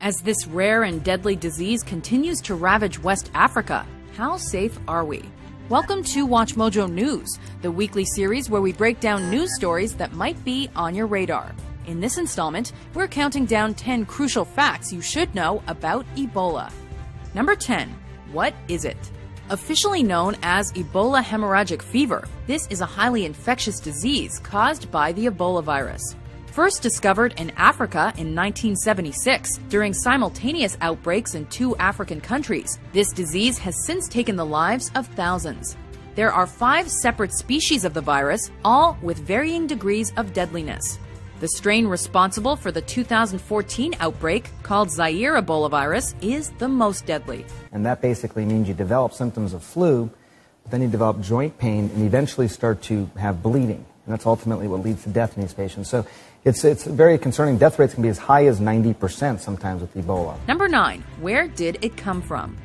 As this rare and deadly disease continues to ravage West Africa, how safe are we? Welcome to Watch Mojo News, the weekly series where we break down news stories that might be on your radar. In this installment, we're counting down 10 crucial facts you should know about Ebola. Number 10. What is it? Officially known as Ebola hemorrhagic fever, this is a highly infectious disease caused by the Ebola virus. First discovered in Africa in 1976 during simultaneous outbreaks in 2 African countries, this disease has since taken the lives of thousands. There are 5 separate species of the virus, all with varying degrees of deadliness. The strain responsible for the 2014 outbreak, called Zaire Ebola virus, is the most deadly. And that basically means you develop symptoms of flu, then you develop joint pain, and eventually start to have bleeding. And that's ultimately what leads to death in these patients. So it's very concerning. Death rates can be as high as 90% sometimes with Ebola. Number 9. Where did it come from?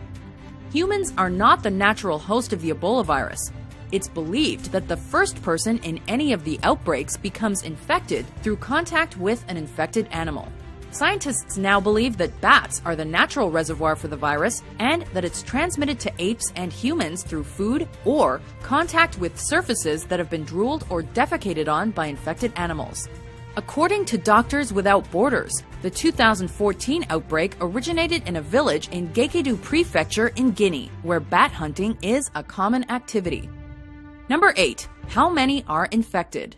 Humans are not the natural host of the Ebola virus. It's believed that the first person in any of the outbreaks becomes infected through contact with an infected animal. Scientists now believe that bats are the natural reservoir for the virus and that it's transmitted to apes and humans through food or contact with surfaces that have been drooled or defecated on by infected animals. According to Doctors Without Borders, the 2014 outbreak originated in a village in Gekedu Prefecture in Guinea, where bat hunting is a common activity. Number 8. How many are infected?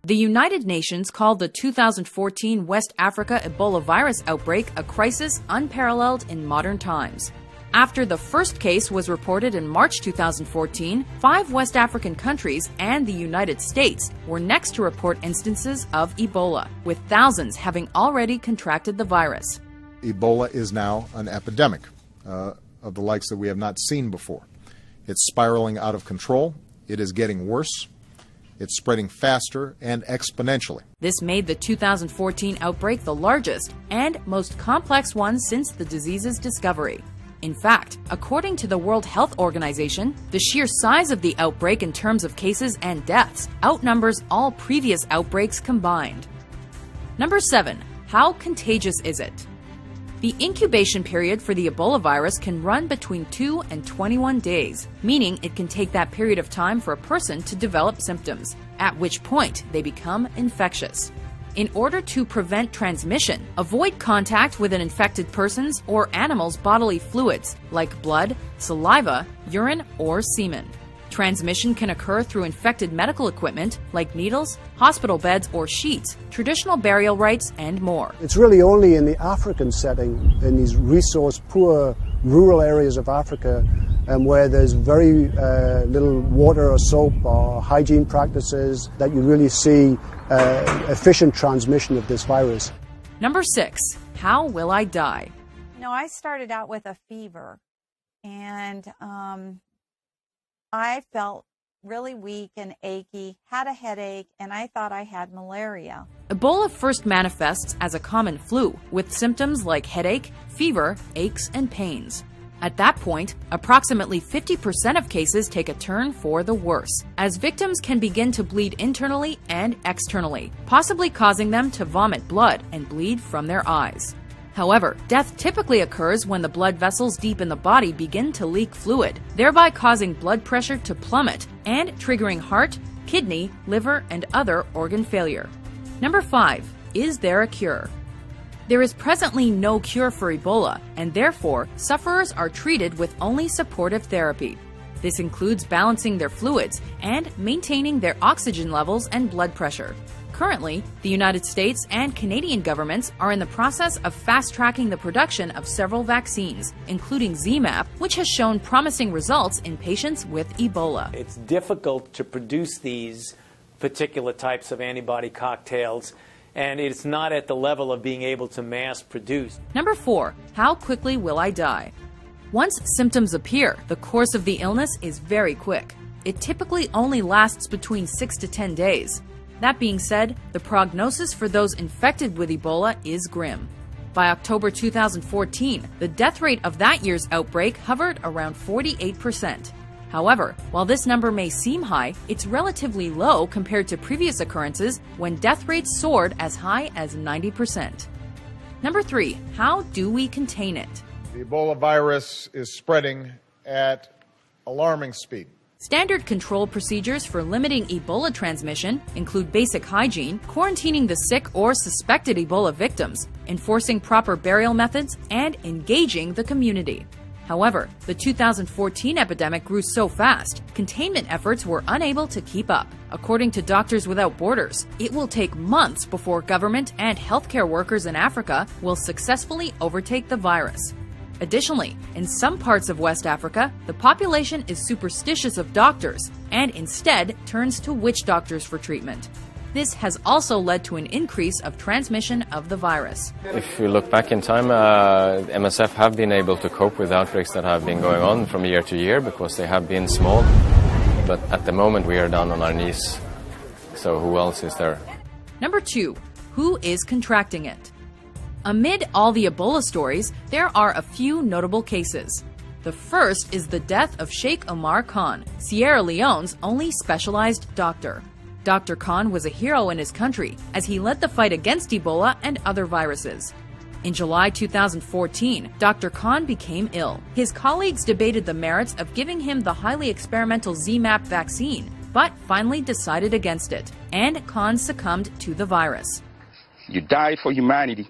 The United Nations called the 2014 West Africa Ebola virus outbreak a crisis unparalleled in modern times. After the first case was reported in March 2014, 5 West African countries and the United States were next to report instances of Ebola, with thousands having already contracted the virus. Ebola is now an epidemic of the likes that we have not seen before. It's spiraling out of control. It is getting worse. It's spreading faster and exponentially. This made the 2014 outbreak the largest and most complex one since the disease's discovery. In fact, according to the World Health Organization, the sheer size of the outbreak in terms of cases and deaths outnumbers all previous outbreaks combined. Number 7. How contagious is it? The incubation period for the Ebola virus can run between 2 and 21 days, meaning it can take that period of time for a person to develop symptoms, at which point they become infectious. In order to prevent transmission, avoid contact with an infected person's or animal's bodily fluids, like blood, saliva, urine, or semen. Transmission can occur through infected medical equipment like needles, hospital beds or sheets, traditional burial rites, and more. It's really only in the African setting, in these resource-poor rural areas of Africa, where there's very little water or soap or hygiene practices, that you really see efficient transmission of this virus. Number 6. How will I die? I started out with a fever, and I felt really weak and achy, had a headache, and I thought I had malaria. Ebola first manifests as a common flu, with symptoms like headache, fever, aches, and pains. At that point, approximately 50% of cases take a turn for the worse, as victims can begin to bleed internally and externally, possibly causing them to vomit blood and bleed from their eyes. However, death typically occurs when the blood vessels deep in the body begin to leak fluid, thereby causing blood pressure to plummet and triggering heart, kidney, liver, and other organ failure. Number 5. Is there a cure? There is presently no cure for Ebola, and therefore, sufferers are treated with only supportive therapy. This includes balancing their fluids and maintaining their oxygen levels and blood pressure. Currently, the United States and Canadian governments are in the process of fast-tracking the production of several vaccines, including ZMapp, which has shown promising results in patients with Ebola. It's difficult to produce these particular types of antibody cocktails, and it's not at the level of being able to mass produce. Number 4. How quickly will I die? Once symptoms appear, the course of the illness is very quick. It typically only lasts between 6 to 10 days. That being said, the prognosis for those infected with Ebola is grim. By October 2014, the death rate of that year's outbreak hovered around 48%. However, while this number may seem high, it's relatively low compared to previous occurrences when death rates soared as high as 90%. Number 3. How do we contain it? The Ebola virus is spreading at alarming speed. Standard control procedures for limiting Ebola transmission include basic hygiene, quarantining the sick or suspected Ebola victims, enforcing proper burial methods, and engaging the community. However, the 2014 epidemic grew so fast, containment efforts were unable to keep up. According to Doctors Without Borders, it will take months before government and healthcare workers in Africa will successfully overtake the virus. Additionally, in some parts of West Africa, the population is superstitious of doctors and instead turns to witch doctors for treatment. This has also led to an increase of transmission of the virus. If we look back in time, MSF have been able to cope with outbreaks that have been going on from year to year because they have been small. But at the moment we are down on our knees. So who else is there? Number 2. Who is contracting it? Amid all the Ebola stories, there are a few notable cases. The first is the death of Sheikh Omar Khan, Sierra Leone's only specialized doctor. Dr. Khan was a hero in his country as he led the fight against Ebola and other viruses. In July 2014, Dr. Khan became ill. His colleagues debated the merits of giving him the highly experimental ZMapp vaccine, but finally decided against it, and Khan succumbed to the virus. You died for humanity,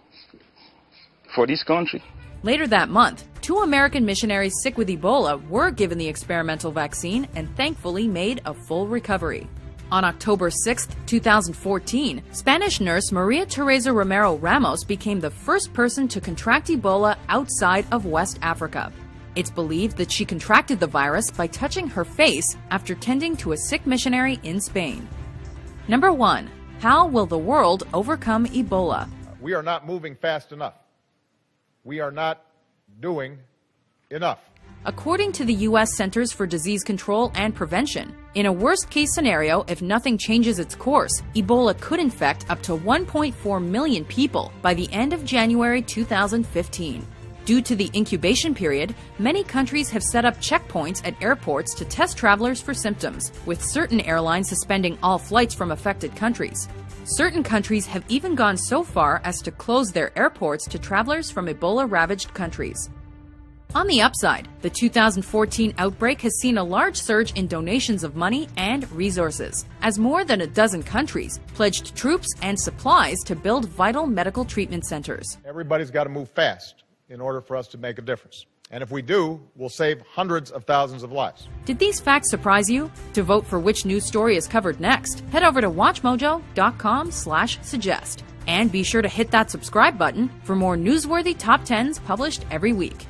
for this country. Later that month, 2 American missionaries sick with Ebola were given the experimental vaccine and thankfully made a full recovery. On October 6, 2014, Spanish nurse Maria Teresa Romero Ramos became the first person to contract Ebola outside of West Africa. It's believed that she contracted the virus by touching her face after tending to a sick missionary in Spain. Number 1. How will the world overcome Ebola? We are not moving fast enough. We are not doing enough. According to the U.S. Centers for Disease Control and Prevention, in a worst-case scenario, if nothing changes its course, Ebola could infect up to 1.4 million people by the end of January 2015. Due to the incubation period, many countries have set up checkpoints at airports to test travelers for symptoms, with certain airlines suspending all flights from affected countries. Certain countries have even gone so far as to close their airports to travelers from Ebola-ravaged countries. On the upside, the 2014 outbreak has seen a large surge in donations of money and resources, as more than a dozen countries pledged troops and supplies to build vital medical treatment centers. Everybody's got to move fast in order for us to make a difference. And if we do, we'll save hundreds of thousands of lives. Did these facts surprise you? To vote for which news story is covered next, head over to watchmojo.com/suggest. And be sure to hit that subscribe button for more newsworthy top 10s published every week.